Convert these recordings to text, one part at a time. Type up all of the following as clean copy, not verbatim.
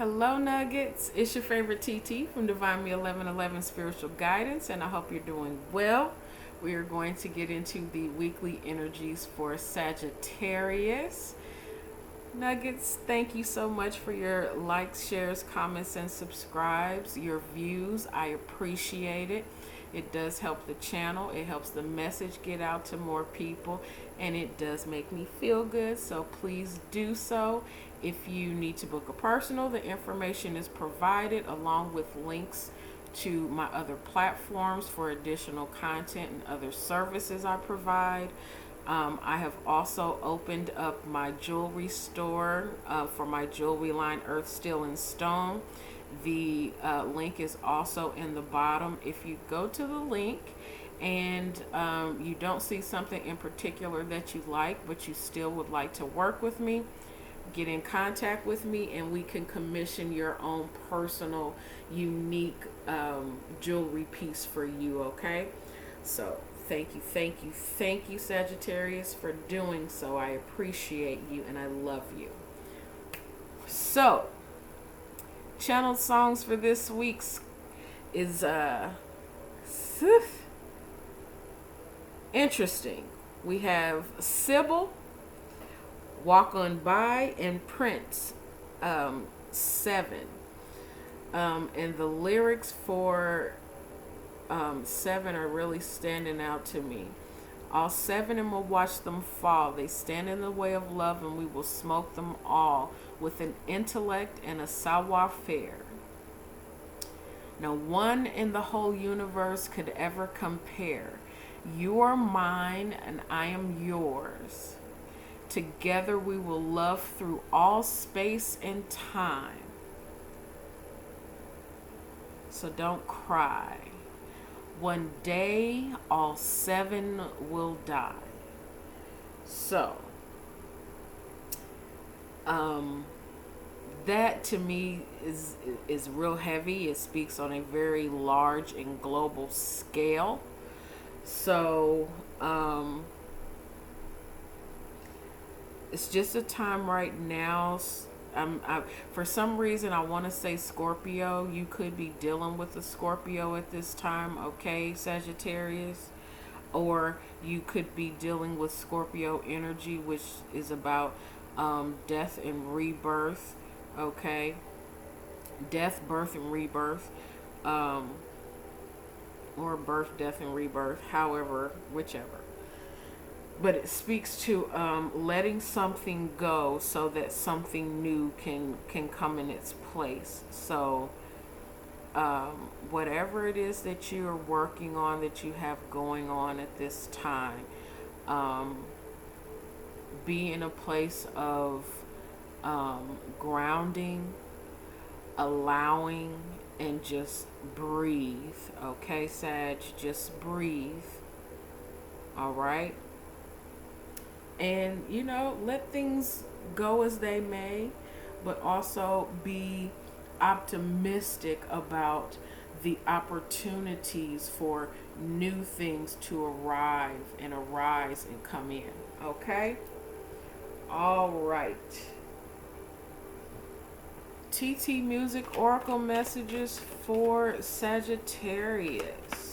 Hello, Nuggets. It's your favorite TT from Divine Me 1111 Spiritual Guidance, and I hope you're doing well. We are going to get into the weekly energies for Sagittarius. Nuggets, thank you so much for your likes, shares, comments, and subscribes, your views. I appreciate it. It does help the channel. It helps the message get out to more people, and it does make me feel good. So please do so. If you need to book a personal, the information is provided along with links to my other platforms for additional content and other services I provide. I have also opened up my jewelry store for my jewelry line, Earth, Steel, and Stone. The link is also in the bottom. If you go to the link and you don't see something in particular that you like, but you still would like to work with me, get in contact with me and we can commission your own personal, unique jewelry piece for you, okay? So thank you, Sagittarius, for doing so. I appreciate you and I love you. So, channeled songs for this week's is interesting. We have Cybil, Walk On By, and Prince, 7. And the lyrics for 7 are really standing out to me. All 7 and will watch them fall. They stand in the way of love and we will smoke them all with an intellect and a savoir-faire. No one in the whole universe could ever compare. You are mine and I am yours. Together we will love through all space and time. So don't cry. One day all 7 will die. So, that to me is real heavy. It speaks on a very large and global scale. So, it's just a time right now. For some reason, I want to say Scorpio. You could be dealing with a Scorpio at this time, okay, Sagittarius? Or you could be dealing with Scorpio energy, which is about death and rebirth, okay? Death, birth, and rebirth. Or birth, death, and rebirth, however, whichever. But it speaks to letting something go so that something new can come in its place. So whatever it is that you are working on, that you have going on at this time, be in a place of grounding, allowing, and just breathe. Okay, Sag? Just breathe. All right? And, let things go as they may, but also be optimistic about the opportunities for new things to arrive and arise and come in. Okay? All right. TT Music Oracle messages for Sagittarius.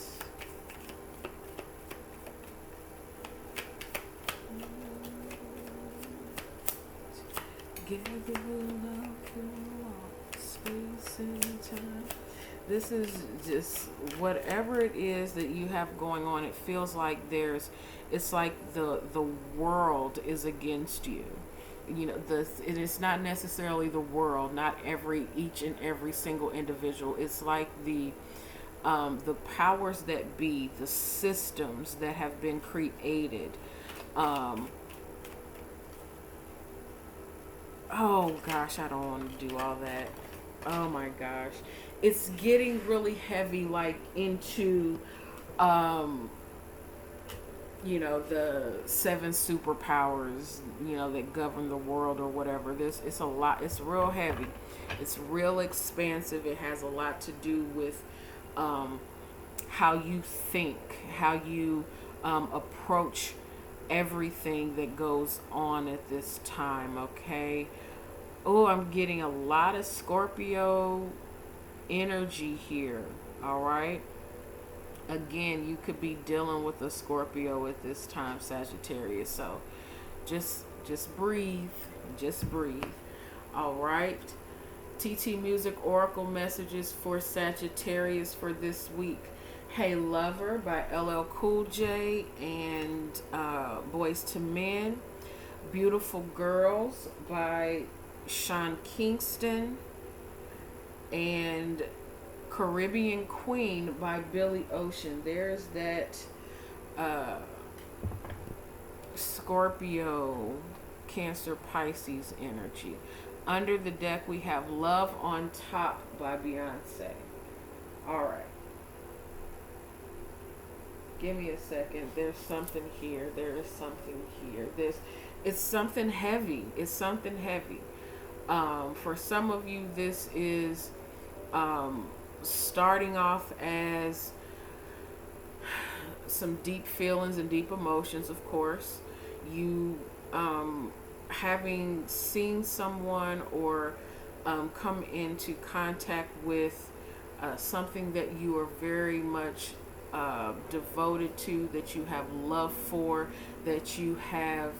This is just whatever it is that you have going on. It feels like it's like the world is against you. It is not necessarily the world, not each and every single individual. It's like the powers that be, the systems that have been created. Oh gosh, I don't want to do all that. Oh my gosh. It's getting really heavy, like into, the 7 superpowers, that govern the world or whatever. It's a lot. It's real heavy. It's real expansive. It has a lot to do with how you think, how you approach everything that goes on at this time, okay? Oh, I'm getting a lot of Scorpio energy here. All right. Again, you could be dealing with a Scorpio at this time, Sagittarius. So just breathe. Just breathe. All right. TT Music Oracle messages for Sagittarius for this week. Hey Lover by LL Cool J and Boys to Men. Beautiful Girls by Sean Kingston. And Caribbean Queen by Billy Ocean. There's that Scorpio, Cancer, Pisces energy. Under the deck, we have Love on Top by Beyonce. All right. Give me a second. There's something here. There is something here. It's something heavy. It's something heavy. For some of you, this is starting off as some deep feelings and deep emotions, of course. You having seen someone or come into contact with something that you are very much devoted to, that you have love for, that you have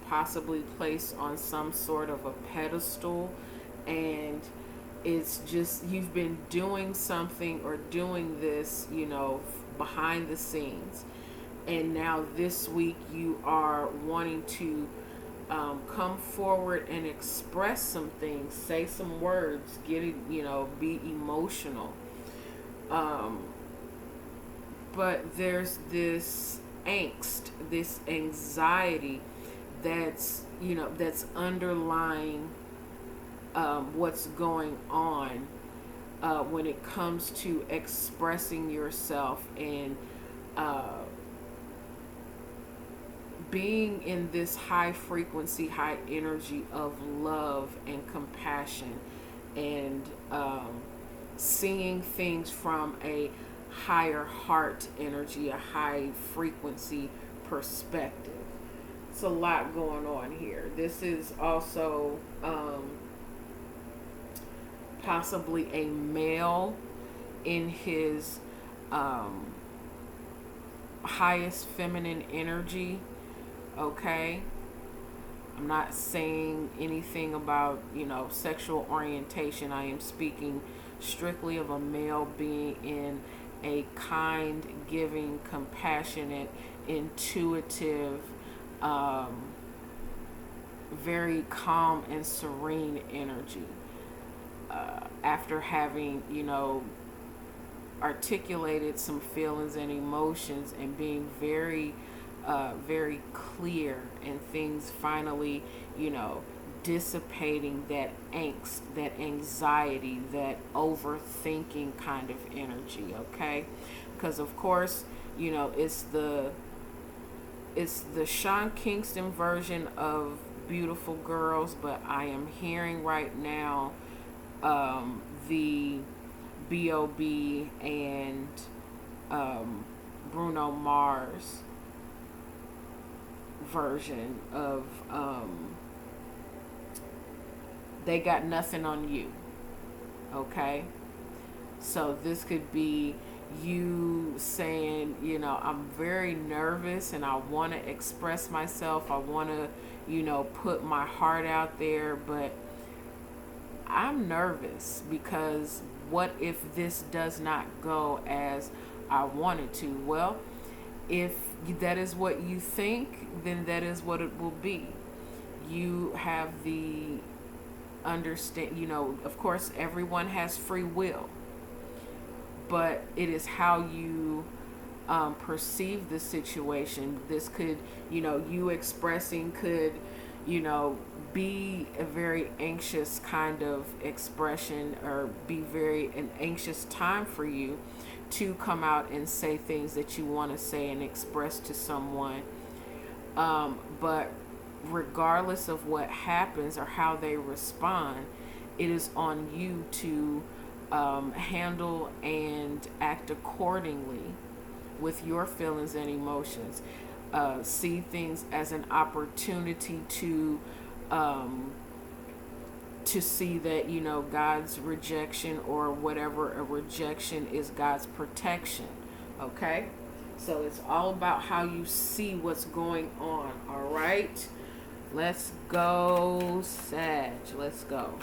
possibly placed on some sort of a pedestal, and it's just you've been doing something or doing this, behind the scenes, and now this week you are wanting to come forward and express some things, say some words, get it, be emotional. But there's this angst, this anxiety that's underlying what's going on when it comes to expressing yourself and being in this high frequency, high energy of love and compassion, and seeing things from a higher heart energy, a high frequency perspective. It's a lot going on here. This is also possibly a male in his highest feminine energy. Okay, I'm not saying anything about sexual orientation. I am speaking strictly of a male being in a kind, giving, compassionate, intuitive, very calm and serene energy. After having, articulated some feelings and emotions and being very, very clear, and things finally, dissipating that angst, that anxiety, that overthinking kind of energy, okay? Because of course, it's the Sean Kingston version of Beautiful Girls, but I am hearing right now the B.O.B. and Bruno Mars version of They Got Nothing on You. Okay? So this could be you saying, I'm very nervous and I want to express myself. I want to, put my heart out there, but I'm nervous because what if this does not go as I want it to? Well, if that is what you think, then that is what it will be. You have the understand, of course, everyone has free will, but it is how you perceive the situation. This could, you expressing could, be a very anxious kind of expression, or be an anxious time for you to come out and say things that you want to say and express to someone. But regardless of what happens or how they respond, it is on you to handle and act accordingly with your feelings and emotions. See things as an opportunity to to see that, you know, God's rejection or whatever a rejection is God's protection. Okay? So it's all about how you see what's going on. All right? Let's go, Sag. Let's go.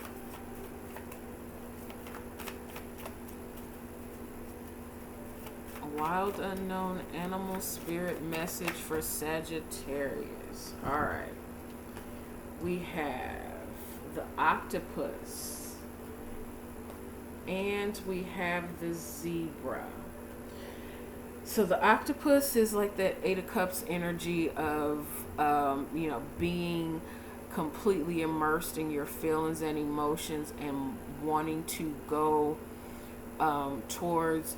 A wild unknown animal spirit message for Sagittarius. All right. We have the octopus and we have the zebra. So the octopus is like that Eight of Cups energy of, you know, being completely immersed in your feelings and emotions and wanting to go towards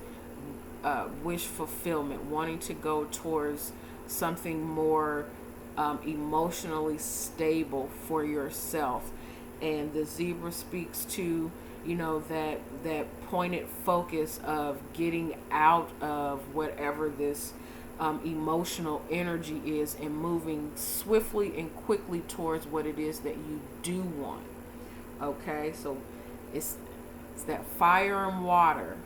wish fulfillment, wanting to go towards something more emotionally stable for yourself. And the zebra speaks to, you know, that pointed focus of getting out of whatever this emotional energy is and moving swiftly and quickly towards what it is that you do want. Okay, so it's that fire and water.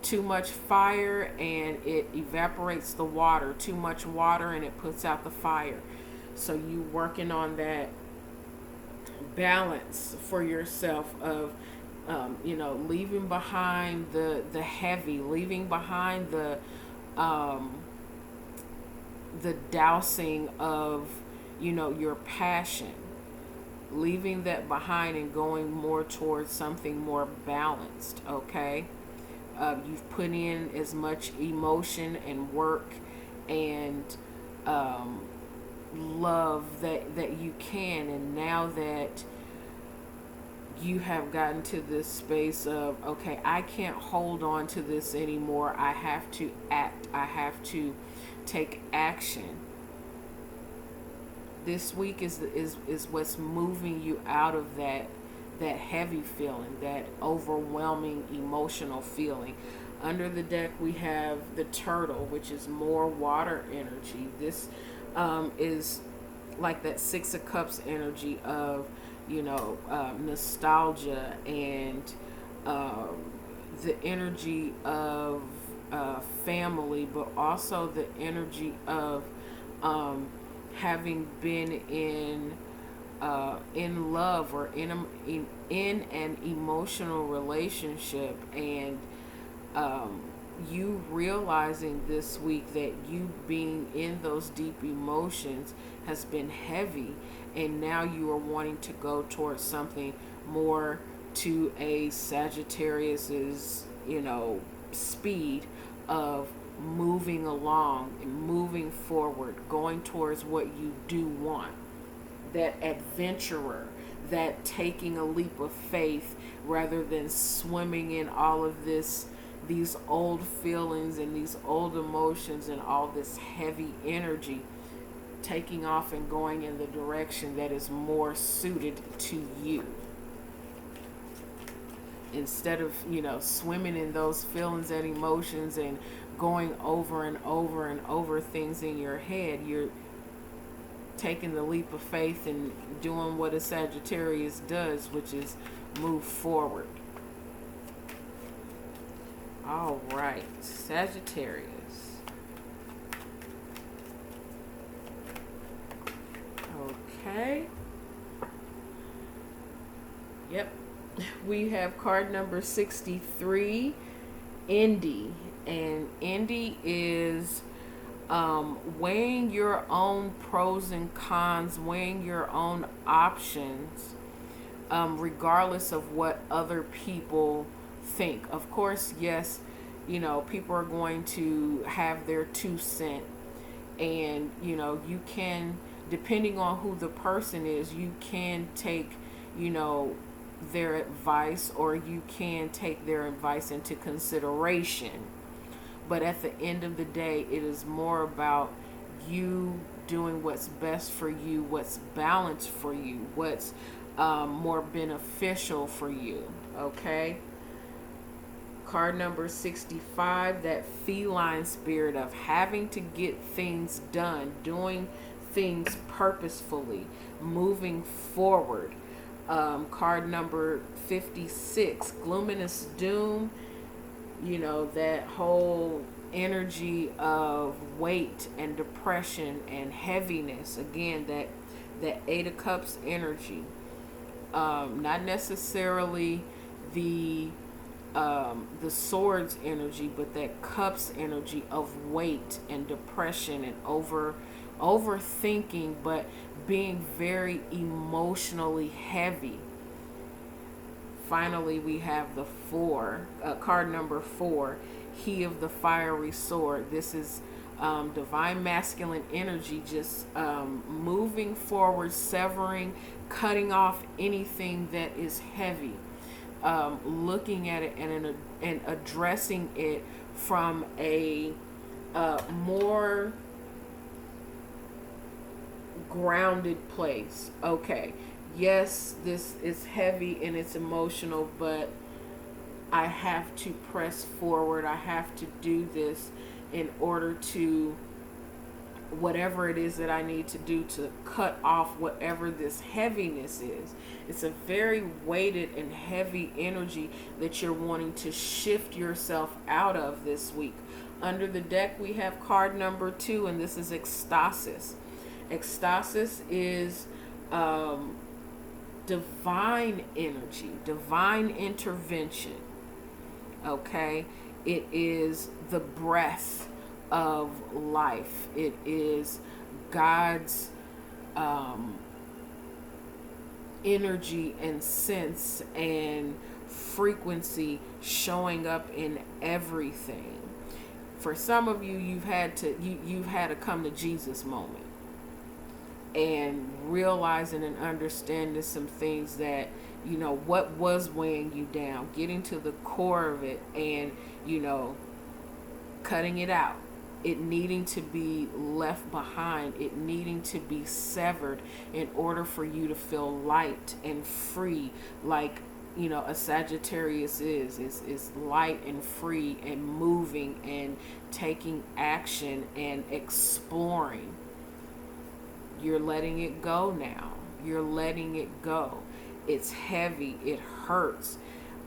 Too much fire and it evaporates the water. Too much water and it puts out the fire. So you working on that balance for yourself of, you know, leaving behind the heavy, leaving behind the dousing of, you know, your passion, leaving that behind and going more towards something more balanced. Okay. You've put in as much emotion and work and love that you can, and now that you have gotten to this space of, okay, I can't hold on to this anymore, I have to act, I have to take action. This week is what's moving you out of that heavy feeling, that overwhelming emotional feeling. Under the deck we have the turtle, which is more water energy. This is like that Six of Cups energy of, you know, nostalgia and the energy of family, but also the energy of having been in love or in an emotional relationship, and you realizing this week that you being in those deep emotions has been heavy, and now you are wanting to go towards something more to a Sagittarius's, you know, speed of moving along and moving forward, going towards what you do want. That adventurer, that taking a leap of faith rather than swimming in all of these old feelings and these old emotions and all this heavy energy, taking off and going in the direction that is more suited to you. Instead of, you know, swimming in those feelings and emotions and going over and over and over things in your head, you're taking the leap of faith and doing what a Sagittarius does, which is move forward. All right, Sagittarius. Okay. Yep. We have card number 63, Indy. And Indy is weighing your own pros and cons, weighing your own options, regardless of what other people think. Of course, yes, you know, people are going to have their 2 cents, and, you know, you can, depending on who the person is, you can take, you know, their advice, or you can take their advice into consideration. But at the end of the day, it is more about you doing what's best for you, what's balanced for you, what's more beneficial for you. Okay? Card number 65, that feline spirit of having to get things done, doing things purposefully, moving forward. Card number 56, Gloominous Doom, that whole energy of weight and depression and heaviness. Again, that Eight of Cups energy. Not necessarily the swords energy, but that cups energy of weight and depression and overthinking, but being very emotionally heavy. Finally, we have the card number 4, He of the Fiery Sword. This is divine masculine energy, just moving forward, severing, cutting off anything that is heavy, looking at it and addressing it from a more grounded place. Okay, yes, this is heavy and it's emotional, but I have to press forward. I have to do this in order to whatever it is that I need to do to cut off whatever this heaviness is. It's a very weighted and heavy energy that you're wanting to shift yourself out of this week. Under the deck, we have card number 2, and this is Ecstasis. Ecstasis is divine energy, divine intervention. Okay, it is the breath of life. It is God's energy and sense and frequency showing up in everything. For some of you, you've had a come to Jesus moment and realizing and understanding some things that, what was weighing you down, getting to the core of it and, cutting it out, it needing to be left behind, it needing to be severed in order for you to feel light and free, like, a Sagittarius is light and free and moving and taking action and exploring. You're letting it go now. You're letting it go. It's heavy. It hurts.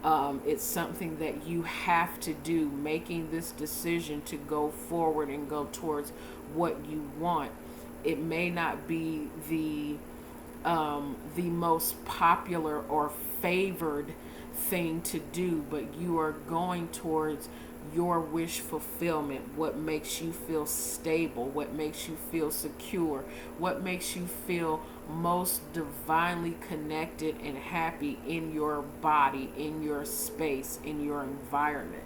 It's something that you have to do, making this decision to go forward and go towards what you want. It may not be the most popular or favored thing to do, but you are going towards your wish fulfillment, what makes you feel stable, what makes you feel secure, what makes you feel most divinely connected and happy in your body, in your space, in your environment.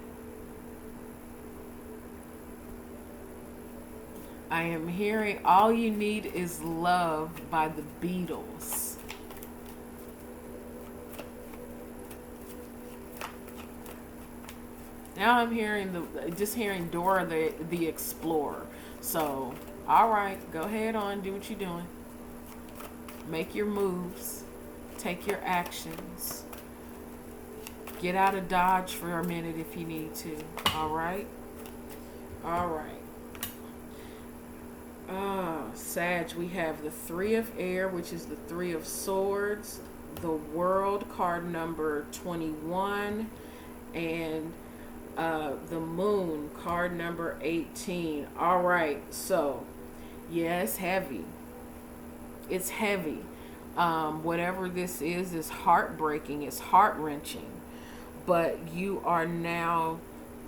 I am hearing All You Need Is Love by the Beatles. Now I'm hearing hearing Dora the Explorer. So, all right, go ahead on, do what you're doing. Make your moves. Take your actions. Get out of Dodge for a minute if you need to. All right? All right. Sag, we have the 3 of Air, which is the 3 of Swords, the World, card number 21, and the Moon, card number 18. All right, so yeah, it's heavy. It's heavy. Whatever this is heartbreaking. It's heart-wrenching. But you are now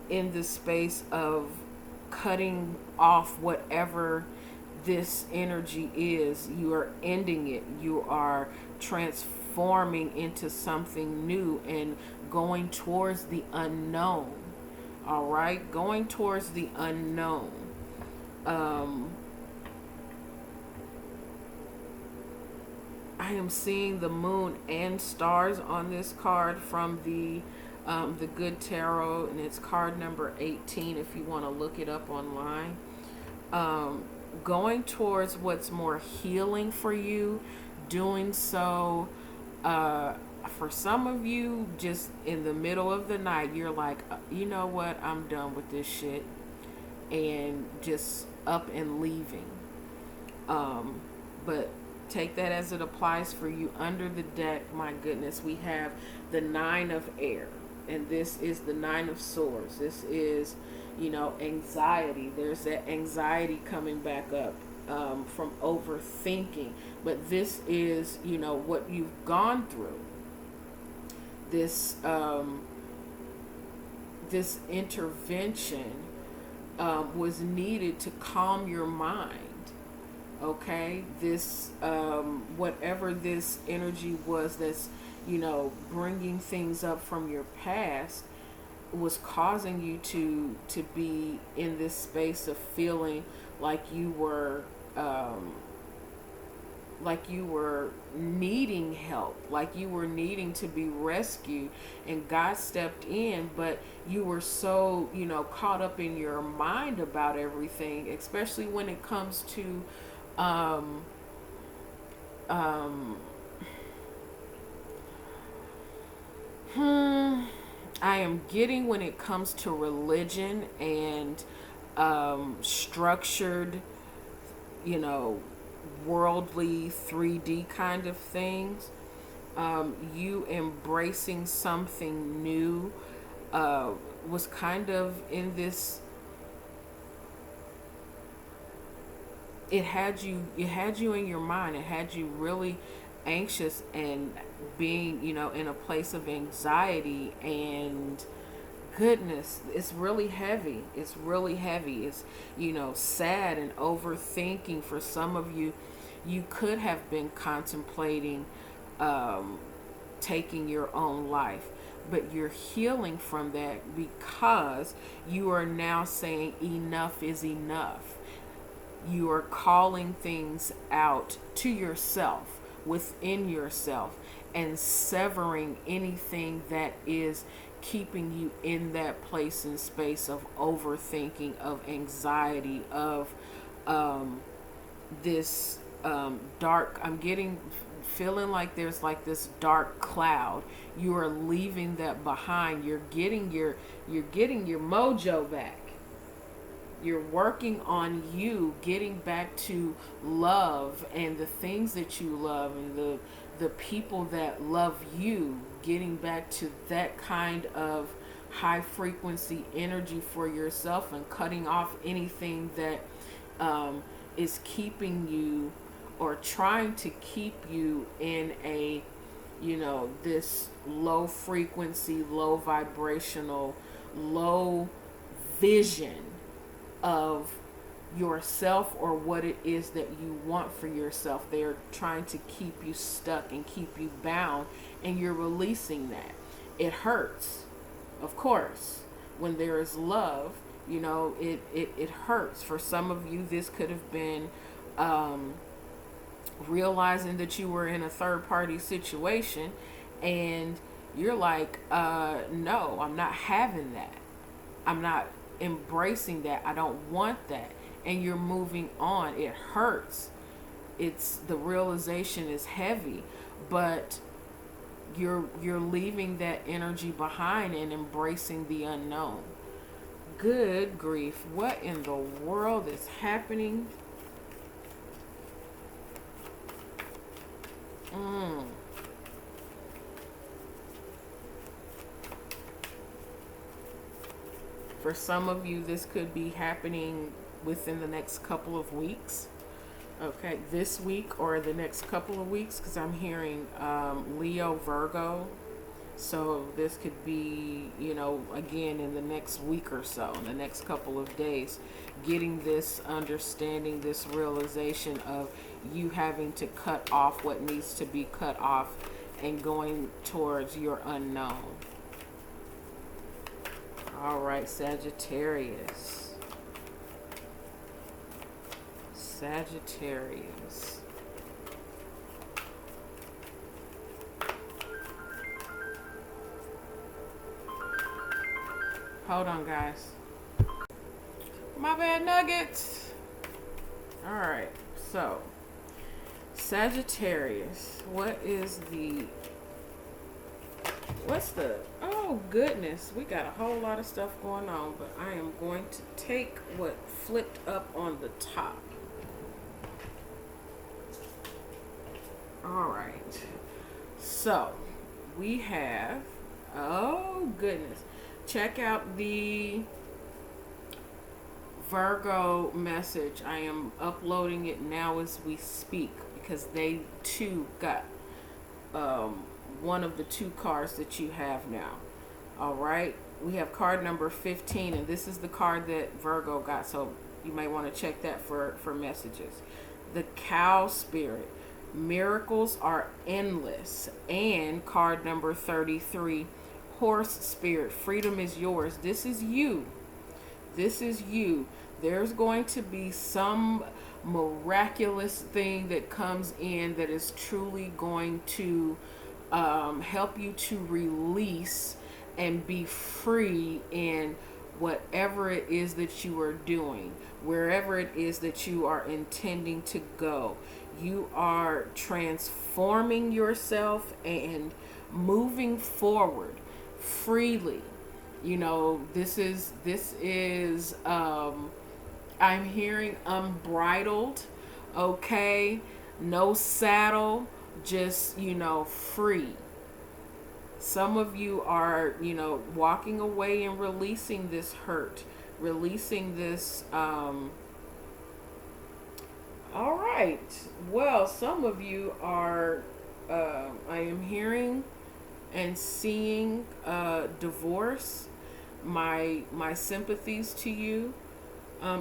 in the space of cutting off whatever this energy is. You are ending it. You are transforming into something new and going towards the unknown. All right, going towards the unknown. I am seeing the moon and stars on this card from the Good Tarot, and it's card number 18 if you want to look it up online. Going towards what's more healing for you, doing so for some of you, just in the middle of the night, you're like, you know what, I'm done with this shit, and just up and leaving. But take that as it applies for you. Under the deck, my goodness, we have the Nine of Air, and this is the Nine of Swords. This is, anxiety. There's that anxiety coming back up from overthinking. But this is, what you've gone through. This this intervention was needed to calm your mind. Okay, this whatever this energy was that's bringing things up from your past was causing you to be in this space of feeling like you were needing help, like you were needing to be rescued, and God stepped in, but you were so caught up in your mind about everything, especially when it comes to I am getting when it comes to religion and structured, worldly 3D kind of things, you embracing something new was kind of in this. It had you in your mind. It had you really anxious and being, in a place of anxiety, and goodness, it's really heavy. It's really heavy. It's, sad and overthinking. For some of you, you could have been contemplating taking your own life, but you're healing from that because you are now saying enough is enough. You are calling things out to yourself, within yourself, and severing anything that is keeping you in that place and space of overthinking, of anxiety, of this dark. Feeling like there's like this dark cloud. You are leaving that behind. You're getting your mojo back. You're working on you getting back to love and the things that you love, and the people that love you, getting back to that kind of high frequency energy for yourself, and cutting off anything that is keeping you or trying to keep you in a, this low frequency, low vibrational, low vision of yourself or what it is that you want for yourself. They're trying to keep you stuck and keep you bound, and you're releasing that. It hurts, of course. When there is love, it hurts. For some of you, this could have been realizing that you were in a third party situation, and you're like, no, I'm not having that. I'm not embracing that. I don't want that. And you're moving on. It hurts. The realization is heavy, but you're leaving that energy behind and embracing the unknown. Good grief. What in the world is happening? For some of you, this could be happening within the next couple of weeks. Okay, this week or the next couple of weeks, because I'm hearing Leo, Virgo. So this could be, again, in the next week or so, in the next couple of days, getting this understanding, this realization of you having to cut off what needs to be cut off and going towards your unknown. All right, Sagittarius. Sagittarius. Hold on, guys. My bad, Nuggets. All right, so Sagittarius. What's the, oh goodness, we got a whole lot of stuff going on, but I am going to take what flipped up on the top. All right. So we have, oh goodness, check out the Virgo message. I am uploading it now as we speak because they too got um, one of the two cards that you have now. All right. We have card number 15, and this is the card that Virgo got. So you may want to check that for messages. The Cow Spirit. Miracles are endless. And card number 33, Horse Spirit. Freedom is yours. This is you. This is you. There's going to be some miraculous thing that comes in that is truly going to help you to release and be free in whatever it is that you are doing, wherever it is that you are intending to go. You are transforming yourself and moving forward freely. You know, this is I'm hearing unbridled, okay? No saddle, just, free. Some of you are, walking away and releasing this hurt, releasing this, all right. Well, some of you are, I am hearing and seeing divorce. My sympathies to you.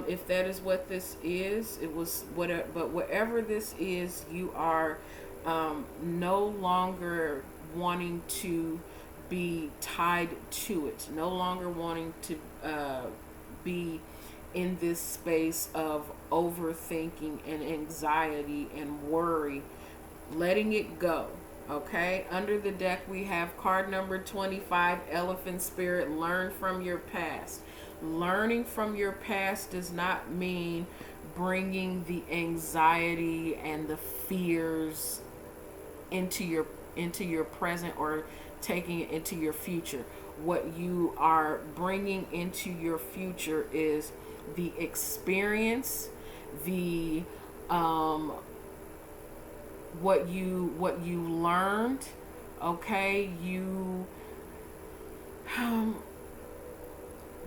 If that is what this is, it was whatever. But whatever this is, you are no longer wanting to be tied to it. No longer wanting to be in this space of overthinking and anxiety and worry. Letting it go. Okay, under the deck we have card number 25, Elephant Spirit. Learn from your past. Learning from your past does not mean bringing the anxiety and the fears into your present or taking it into your future. What you are bringing into your future is the experience, the what you learned, okay? You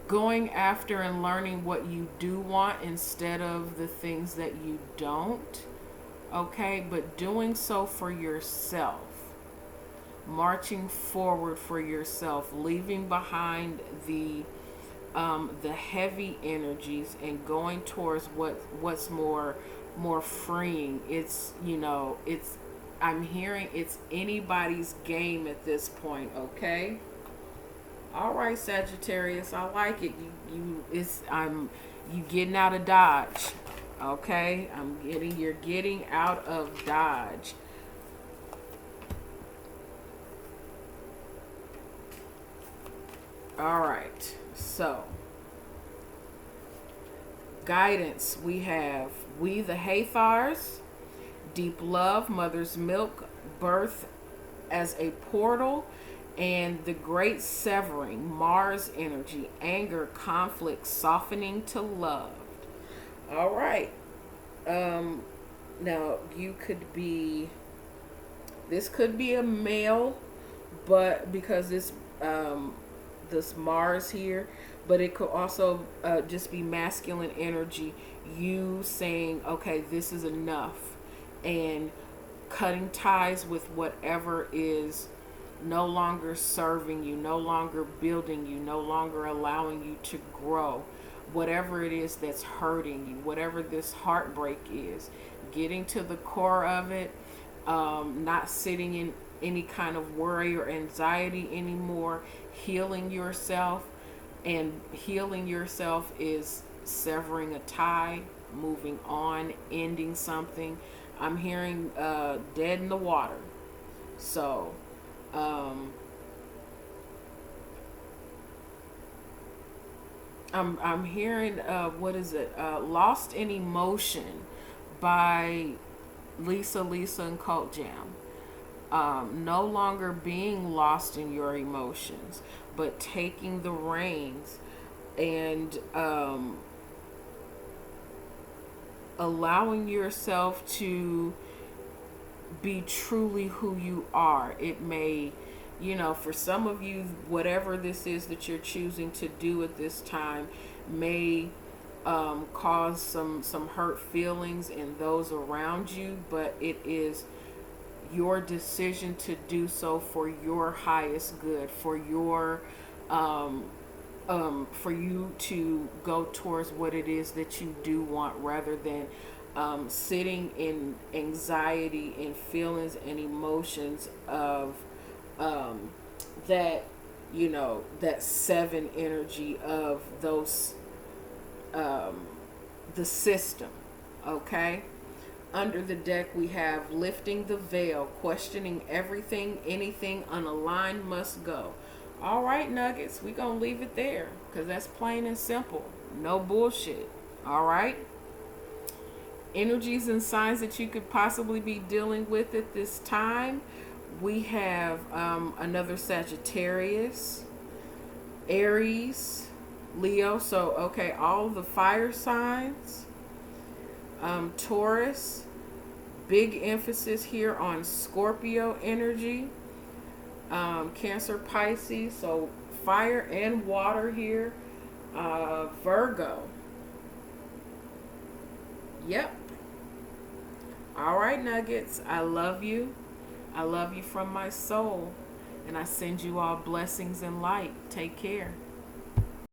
going after and learning what you do want instead of the things that you don't, okay? But doing so for yourself, marching forward for yourself, leaving behind the heavy energies and going towards what's more freeing. It's I'm hearing it's anybody's game at this point, okay? All right, Sagittarius, I like it. You getting out of Dodge, okay? You're getting out of Dodge. All right, so guidance we have we the Hathars, deep love, mother's milk, birth as a portal, and the great severing, Mars energy, anger, conflict, softening to love. All right. Now this could be a male, but because this Mars here, but it could also just be masculine energy. You saying, okay, this is enough, and cutting ties with whatever is no longer serving you, no longer building you, no longer allowing you to grow. Whatever it is that's hurting you, whatever this heartbreak is, getting to the core of it, not sitting in any kind of worry or anxiety anymore, healing yourself. And healing yourself is severing a tie, moving on, ending something. I'm hearing dead in the water. So, I'm hearing what is it? Lost in Emotion by Lisa and Cult Jam. No longer being lost in your emotions, but taking the reins and allowing yourself to be truly who you are. It may, for some of you, whatever this is that you're choosing to do at this time may cause some hurt feelings in those around you, but it is your decision to do so for your highest good, for your for you to go towards what it is that you do want, rather than sitting in anxiety and feelings and emotions of that, that seven energy of those, the system. Okay. Under the deck, we have lifting the veil, questioning everything, anything unaligned must go. All right, Nuggets, we're going to leave it there because that's plain and simple. No bullshit. All right. Energies and signs that you could possibly be dealing with at this time. We have another Sagittarius, Aries, Leo. So, okay, all the fire signs. Taurus, big emphasis here on Scorpio energy. Cancer, Pisces, so fire and water here. Virgo. Yep. All right, Nuggets, I love you. I love you from my soul, and I send you all blessings and light. Take care.